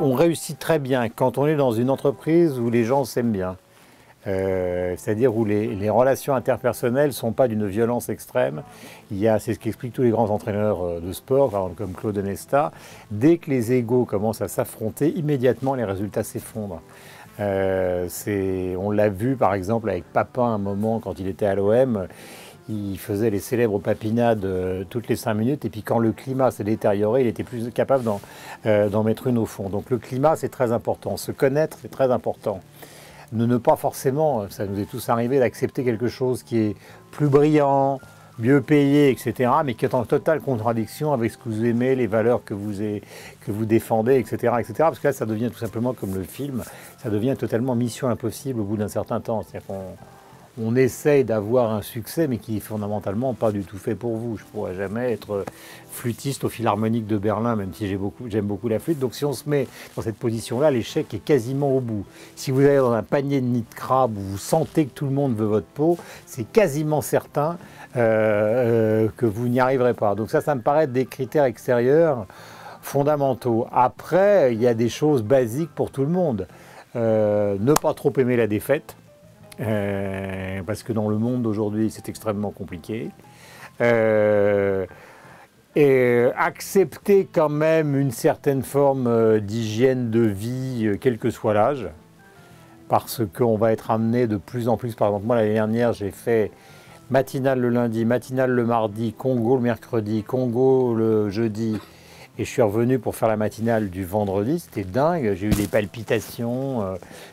on réussit très bien quand on est dans une entreprise où les gens s'aiment bien. C'est-à-dire où les relations interpersonnelles ne sont pas d'une violence extrême. C'est ce qu'expliquent tous les grands entraîneurs de sport, par exemple comme Claude Onesta. Dès que les égos commencent à s'affronter, immédiatement les résultats s'effondrent. On l'a vu par exemple avec Papin un moment quand il était à l'OM. Il faisait les célèbres papinades toutes les 5 minutes et puis quand le climat s'est détérioré, il était plus capable d'en mettre une au fond. Donc le climat c'est très important, se connaître c'est très important. Ne pas forcément, ça nous est tous arrivé d'accepter quelque chose qui est plus brillant, mieux payé, etc., mais qui est en totale contradiction avec ce que vous aimez, les valeurs que vous défendez, etc., etc., parce que là ça devient tout simplement comme le film, ça devient totalement mission impossible au bout d'un certain temps. C'est-à-dire qu'on essaye d'avoir un succès, mais qui est fondamentalement pas du tout fait pour vous. Je ne pourrais jamais être flûtiste au Philharmonique de Berlin, même si j'aime beaucoup la flûte. Donc si on se met dans cette position-là, l'échec est quasiment au bout. Si vous allez dans un panier de nids de crabe où vous sentez que tout le monde veut votre peau, c'est quasiment certain que vous n'y arriverez pas. Donc ça me paraît être des critères extérieurs fondamentaux. Après, il y a des choses basiques pour tout le monde. Ne pas trop aimer la défaite. Parce que dans le monde d'aujourd'hui, c'est extrêmement compliqué. Et accepter quand même une certaine forme d'hygiène de vie, quel que soit l'âge, parce qu'on va être amené de plus en plus. Par exemple, moi, l'année dernière, j'ai fait matinale le lundi, matinale le mardi, Congo le mercredi, Congo le jeudi, et je suis revenu pour faire la matinale du vendredi. C'était dingue, j'ai eu des palpitations,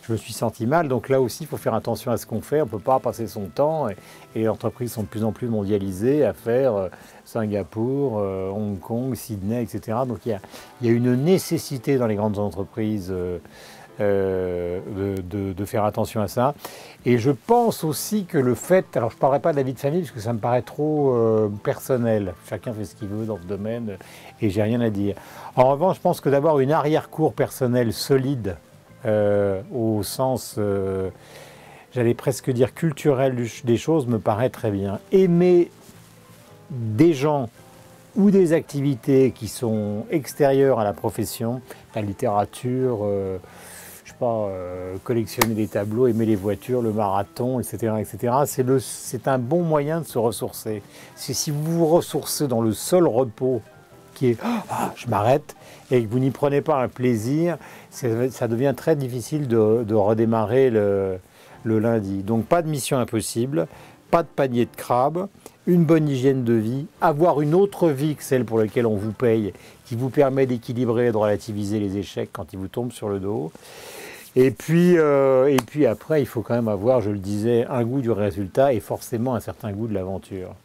je me suis senti mal. Donc là aussi, il faut faire attention à ce qu'on fait. On ne peut pas passer son temps, et les entreprises sont de plus en plus mondialisées, à faire Singapour, Hong Kong, Sydney, etc. Donc il y a une nécessité dans les grandes entreprises de faire attention à ça. Et je pense aussi que le fait, alors je ne parlerai pas de la vie de famille parce que ça me paraît trop personnel, chacun fait ce qu'il veut dans ce domaine et j'ai rien à dire. En revanche, je pense que d'avoir une arrière-cour personnelle solide au sens, j'allais presque dire culturel des choses, me paraît très bien. Aimer des gens ou des activités qui sont extérieures à la profession, la littérature, je sais pas, collectionner des tableaux, aimer les voitures, le marathon, etc., etc. C'est un bon moyen de se ressourcer. Si vous vous ressourcez dans le seul repos qui est « je m'arrête » et que vous n'y prenez pas un plaisir, ça devient très difficile de redémarrer le lundi. Donc pas de mission impossible, pas de panier de crabe, une bonne hygiène de vie, avoir une autre vie que celle pour laquelle on vous paye, qui vous permet d'équilibrer et de relativiser les échecs quand ils vous tombent sur le dos. Et puis après, il faut quand même avoir, je le disais, un goût du résultat et forcément un certain goût de l'aventure.